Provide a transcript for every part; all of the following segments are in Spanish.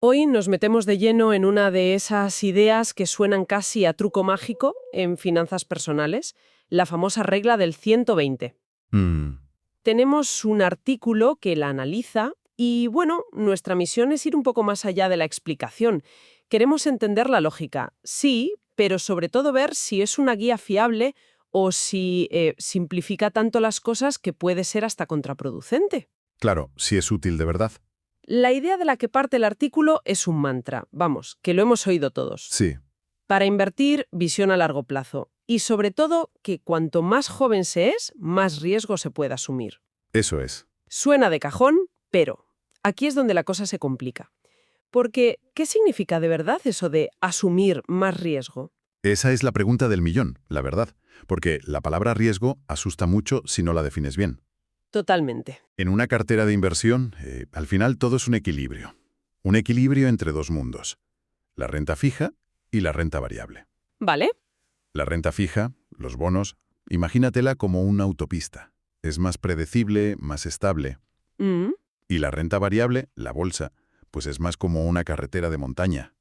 Hoy nos metemos de lleno en una de esas ideas que suenan casi a truco mágico en finanzas personales, la famosa regla del 120. Mm, Tenemos un artículo que la analiza y, bueno, nuestra misión es ir un poco más allá de la explicación. Queremos entender la lógica, sí, pero sobre todo ver si es una guía fiable o si simplifica tanto las cosas que puede ser hasta contraproducente. claro, si es útil de verdad. La idea de la que parte el artículo es un mantra, vamos, que lo hemos oído todos. Sí, Para invertir, visión a largo plazo. Y sobre todo, que cuanto más joven se es, más riesgo se puede asumir. eso es. Suena de cajón, pero aquí es donde la cosa se complica. Porque, ¿qué significa de verdad eso de asumir más riesgo? Esa es la pregunta del millón, la verdad. Porque la palabra riesgo asusta mucho si no la defines bien. Totalmente. En una cartera de inversión, al final todo es un equilibrio. Un equilibrio entre dos mundos. La renta fija y la renta variable. ¿Vale? La renta fija, los bonos, imagínatela como una autopista. Es más predecible, más estable. Mm, Y la renta variable, la bolsa, pues es más como una carretera de montaña.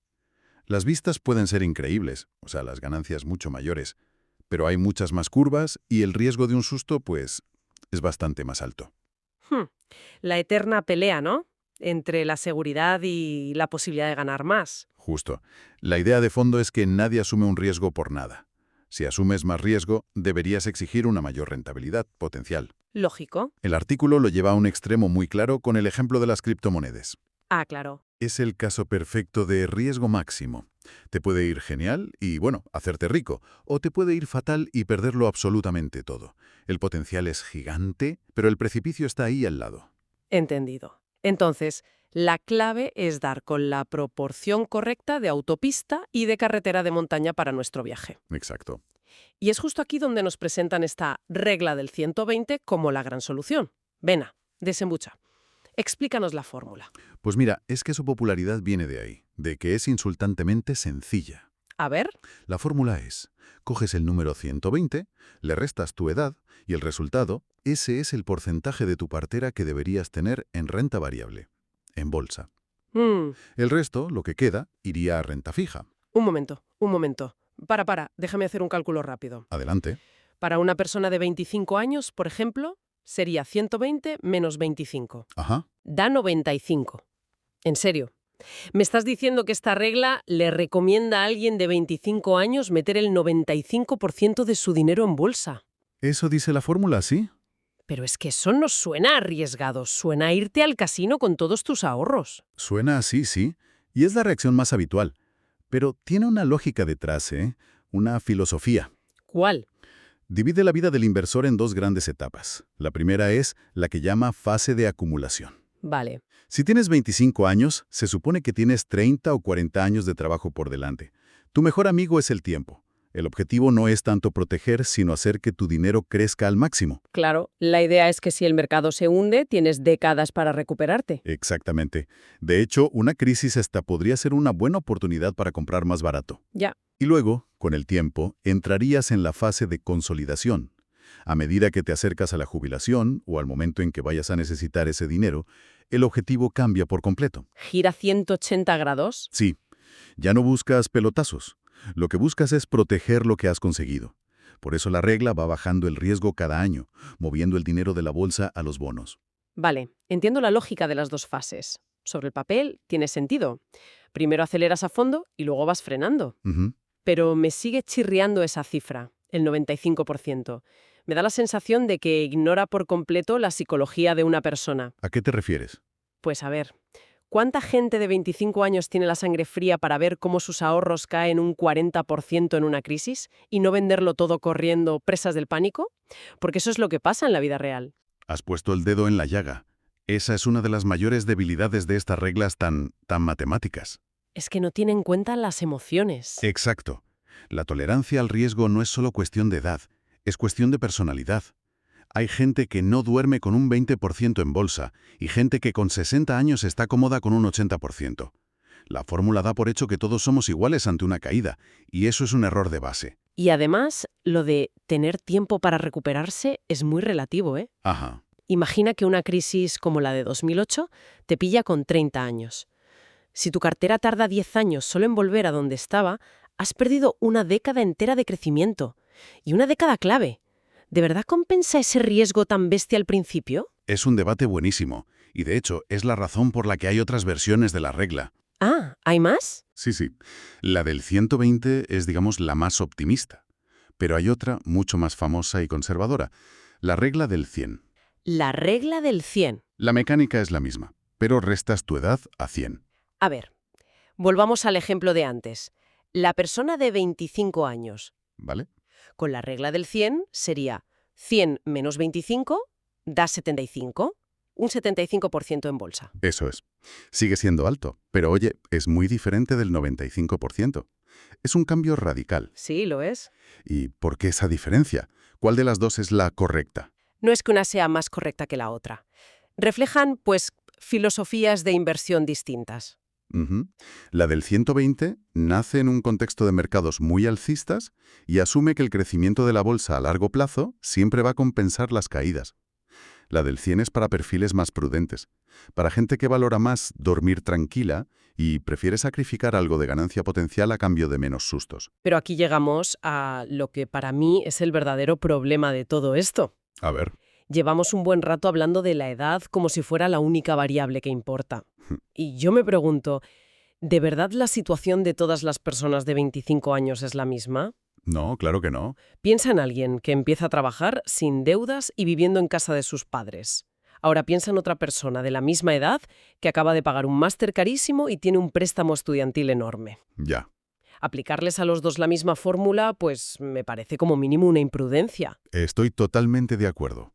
Las vistas pueden ser increíbles, o sea, las ganancias mucho mayores, pero hay muchas más curvas y el riesgo de un susto, pues, es bastante más alto. hmm. La eterna pelea, ¿no? Entre la seguridad y la posibilidad de ganar más. Justo. La idea de fondo es que nadie asume un riesgo por nada. Si asumes más riesgo, deberías exigir una mayor rentabilidad potencial. Lógico. El artículo lo lleva a un extremo muy claro con el ejemplo de las criptomonedas. Ah, claro. Es el caso perfecto de riesgo máximo. Te puede ir genial y, bueno, hacerte rico, o te puede ir fatal y perderlo absolutamente todo. El potencial es gigante, pero el precipicio está ahí al lado. Entendido. Entonces, la clave es dar con la proporción correcta de autopista y de carretera de montaña para nuestro viaje. Exacto. Y es justo aquí donde nos presentan esta regla del 120 como la gran solución. Vena, desembucha. Explícanos la fórmula. Pues mira, es que su popularidad viene de ahí, de que es insultantemente sencilla. A ver. La fórmula es, coges el número 120, le restas tu edad y el resultado, ese es el porcentaje de tu cartera que deberías tener en renta variable, en bolsa. Mm, El resto, lo que queda, iría a renta fija. un momento, un momento. Déjame hacer un cálculo rápido. Adelante. Para una persona de 25 años, por ejemplo, sería 120 menos 25. Ajá. Da 95. En serio. ¿Me estás diciendo que esta regla le recomienda a alguien de 25 años meter el 95% de su dinero en bolsa? ¿Eso dice la fórmula, sí? Pero es que eso no suena arriesgado, suena a irte al casino con todos tus ahorros. Suena así, sí. Y es la reacción más habitual. Pero tiene una lógica detrás, ¿eh? Una filosofía. ¿Cuál? Divide la vida del inversor en dos grandes etapas. La primera es la que llama fase de acumulación. Vale. Si tienes 25 años, se supone que tienes 30 o 40 años de trabajo por delante. Tu mejor amigo es el tiempo. El objetivo no es tanto proteger, sino hacer que tu dinero crezca al máximo. Claro, la idea es que si el mercado se hunde, tienes décadas para recuperarte. Exactamente. De hecho, una crisis hasta podría ser una buena oportunidad para comprar más barato. Ya. Y luego, con el tiempo, entrarías en la fase de consolidación. A medida que te acercas a la jubilación o al momento en que vayas a necesitar ese dinero, el objetivo cambia por completo. ¿Gira 180 grados? Sí, ya no buscas pelotazos. Lo que buscas es proteger lo que has conseguido. Por eso la regla va bajando el riesgo cada año, moviendo el dinero de la bolsa a los bonos. Vale, entiendo la lógica de las dos fases. Sobre el papel tiene sentido. Primero aceleras a fondo y luego vas frenando. Ujú. Pero me sigue chirriando esa cifra, el 95%. Me da la sensación de que ignora por completo la psicología de una persona. ¿A qué te refieres? Pues a ver, ¿cuánta gente de 25 años tiene la sangre fría para ver cómo sus ahorros caen un 40% en una crisis y no venderlo todo corriendo presas del pánico? Porque eso es lo que pasa en la vida real. Has puesto el dedo en la llaga. Esa es una de las mayores debilidades de estas reglas tan matemáticas. Es que no tiene en cuenta las emociones. Exacto. La tolerancia al riesgo no es solo cuestión de edad, es cuestión de personalidad. Hay gente que no duerme con un 20% en bolsa y gente que con 60 años está cómoda con un 80%. La fórmula da por hecho que todos somos iguales ante una caída, y eso es un error de base. Y además, lo de tener tiempo para recuperarse es muy relativo, ¿eh? Ajá. Imagina que una crisis como la de 2008 te pilla con 30 años. Si tu cartera tarda 10 años solo en volver a donde estaba, has perdido una década entera de crecimiento. Y una década clave. ¿De verdad compensa ese riesgo tan bestia al principio? Es un debate buenísimo, y de hecho es la razón por la que hay otras versiones de la regla. Ah, ¿hay más? Sí, sí. La del 120 es, digamos, la más optimista. Pero hay otra mucho más famosa y conservadora, la regla del 100. La regla del 100. La mecánica es la misma, pero restas tu edad a 100. A ver, volvamos al ejemplo de antes. La persona de 25 años. ¿Vale? Con la regla del 100 sería 100 menos 25 da 75. Un 75% en bolsa. Eso es. Sigue siendo alto, pero oye, es muy diferente del 95%. Es un cambio radical. Sí, lo es. ¿Y por qué esa diferencia? ¿Cuál de las dos es la correcta? No es que una sea más correcta que la otra. Reflejan, pues, filosofías de inversión distintas. Ujú. La del 120 nace en un contexto de mercados muy alcistas y asume que el crecimiento de la bolsa a largo plazo siempre va a compensar las caídas. La del 100 es para perfiles más prudentes, para gente que valora más dormir tranquila y prefiere sacrificar algo de ganancia potencial a cambio de menos sustos. Pero aquí llegamos a lo que para mí es el verdadero problema de todo esto. A ver. Llevamos un buen rato hablando de la edad como si fuera la única variable que importa. Y yo me pregunto, ¿de verdad la situación de todas las personas de 25 años es la misma? No, claro que no. Piensa en alguien que empieza a trabajar sin deudas y viviendo en casa de sus padres. Ahora piensa en otra persona de la misma edad que acaba de pagar un máster carísimo y tiene un préstamo estudiantil enorme. Ya. Aplicarles a los dos la misma fórmula, pues me parece como mínimo una imprudencia. Estoy totalmente de acuerdo.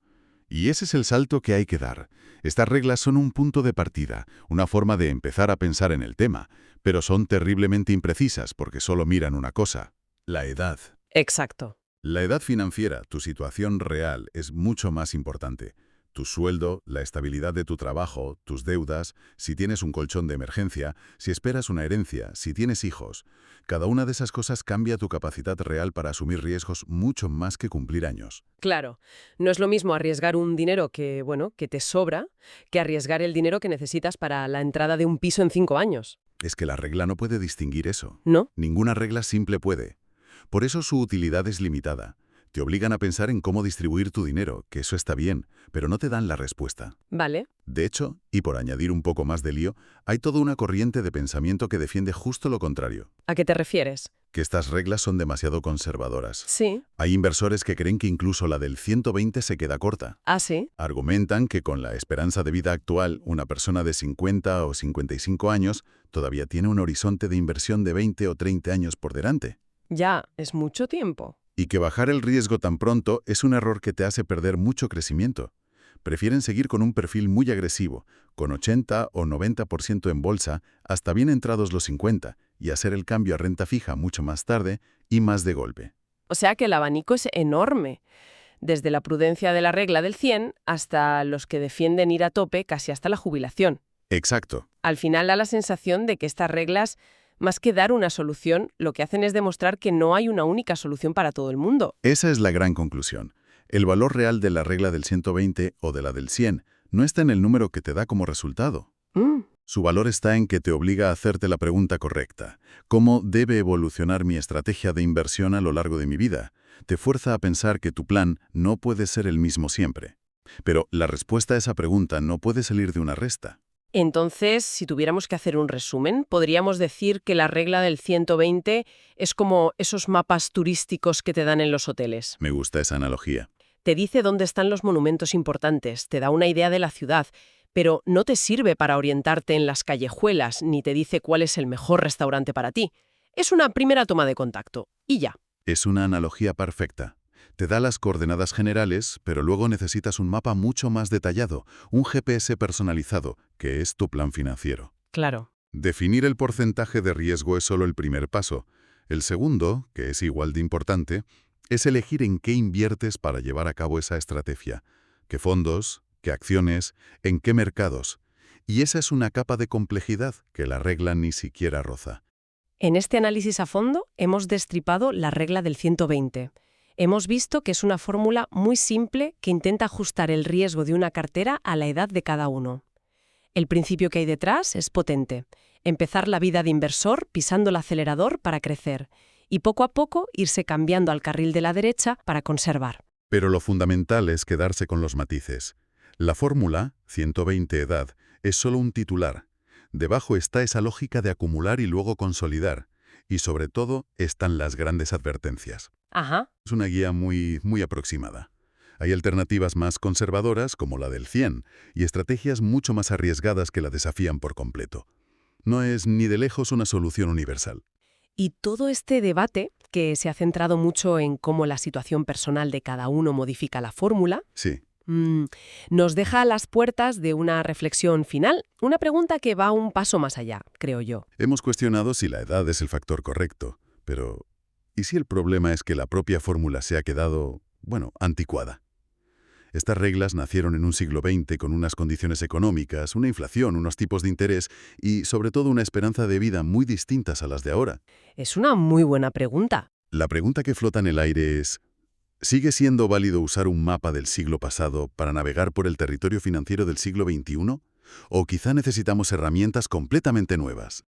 Y ese es el salto que hay que dar. Estas reglas son un punto de partida, una forma de empezar a pensar en el tema, pero son terriblemente imprecisas porque solo miran una cosa: la edad. Exacto. La edad financiera, tu situación real, es mucho más importante. Tu sueldo, la estabilidad de tu trabajo, tus deudas, si tienes un colchón de emergencia, si esperas una herencia, si tienes hijos. Cada una de esas cosas cambia tu capacidad real para asumir riesgos mucho más que cumplir años. Claro, no es lo mismo arriesgar un dinero que te sobra, que arriesgar el dinero que necesitas para la entrada de un piso en 5 años. Es que la regla no puede distinguir eso. ¿No? Ninguna regla simple puede. Por eso su utilidad es limitada. Te obligan a pensar en cómo distribuir tu dinero, que eso está bien, pero no te dan la respuesta. Vale. De hecho, y por añadir un poco más de lío, hay toda una corriente de pensamiento que defiende justo lo contrario, ¿A qué te refieres? que estas reglas son demasiado conservadoras. Sí. Hay inversores que creen que incluso la del 120 se queda corta. Ah, sí. Argumentan que con la esperanza de vida actual, una persona de 50 o 55 años todavía tiene un horizonte de inversión de 20 o 30 años por delante. Ya, es mucho tiempo. Y que bajar el riesgo tan pronto es un error que te hace perder mucho crecimiento. Prefieren seguir con un perfil muy agresivo, con 80 o 90% en bolsa, hasta bien entrados los 50, y hacer el cambio a renta fija mucho más tarde y más de golpe. O sea que el abanico es enorme. Desde la prudencia de la regla del 100 hasta los que defienden ir a tope casi hasta la jubilación. Exacto. Al final da la sensación de que estas reglas, más que dar una solución, lo que hacen es demostrar que no hay una única solución para todo el mundo. Esa es la gran conclusión. El valor real de la regla del 120 o de la del 100 no está en el número que te da como resultado. Su valor está en que te obliga a hacerte la pregunta correcta. ¿Cómo debe evolucionar mi estrategia de inversión a lo largo de mi vida? Te fuerza a pensar que tu plan no puede ser el mismo siempre. Pero la respuesta a esa pregunta no puede salir de una resta. Entonces, si tuviéramos que hacer un resumen, podríamos decir que la regla del 120 es como esos mapas turísticos que te dan en los hoteles. Me gusta esa analogía. Te dice dónde están los monumentos importantes, te da una idea de la ciudad, pero no te sirve para orientarte en las callejuelas ni te dice cuál es el mejor restaurante para ti. Es una primera toma de contacto, y ya. Es una analogía perfecta. Te da las coordenadas generales, pero luego necesitas un mapa mucho más detallado, un GPS personalizado, que es tu plan financiero. Claro. Definir el porcentaje de riesgo es solo el primer paso. El segundo, que es igual de importante, es elegir en qué inviertes para llevar a cabo esa estrategia. ¿Qué fondos? ¿Qué acciones? ¿En qué mercados? Y esa es una capa de complejidad que la regla ni siquiera roza. En este análisis a fondo hemos destripado la regla del 120. Hemos visto que es una fórmula muy simple que intenta ajustar el riesgo de una cartera a la edad de cada uno. El principio que hay detrás es potente. Empezar la vida de inversor pisando el acelerador para crecer y poco a poco irse cambiando al carril de la derecha para conservar. Pero lo fundamental es quedarse con los matices. La fórmula, 120 edad, es solo un titular. Debajo está esa lógica de acumular y luego consolidar. Y sobre todo están las grandes advertencias. Ajá. Es una guía muy aproximada. Hay alternativas más conservadoras, como la del 100, y estrategias mucho más arriesgadas que la desafían por completo. No es ni de lejos una solución universal. Y todo este debate, que se ha centrado mucho en cómo la situación personal de cada uno modifica la fórmula, Sí. nos deja a las puertas de una reflexión final, una pregunta que va un paso más allá, creo yo. Hemos cuestionado si la edad es el factor correcto, pero ¿y si el problema es que la propia fórmula se ha quedado, anticuada? Estas reglas nacieron en un siglo XX con unas condiciones económicas, una inflación, unos tipos de interés y, sobre todo, una esperanza de vida muy distintas a las de ahora. Es una muy buena pregunta. La pregunta que flota en el aire es, ¿sigue siendo válido usar un mapa del siglo pasado para navegar por el territorio financiero del siglo XXI? ¿O quizá necesitamos herramientas completamente nuevas?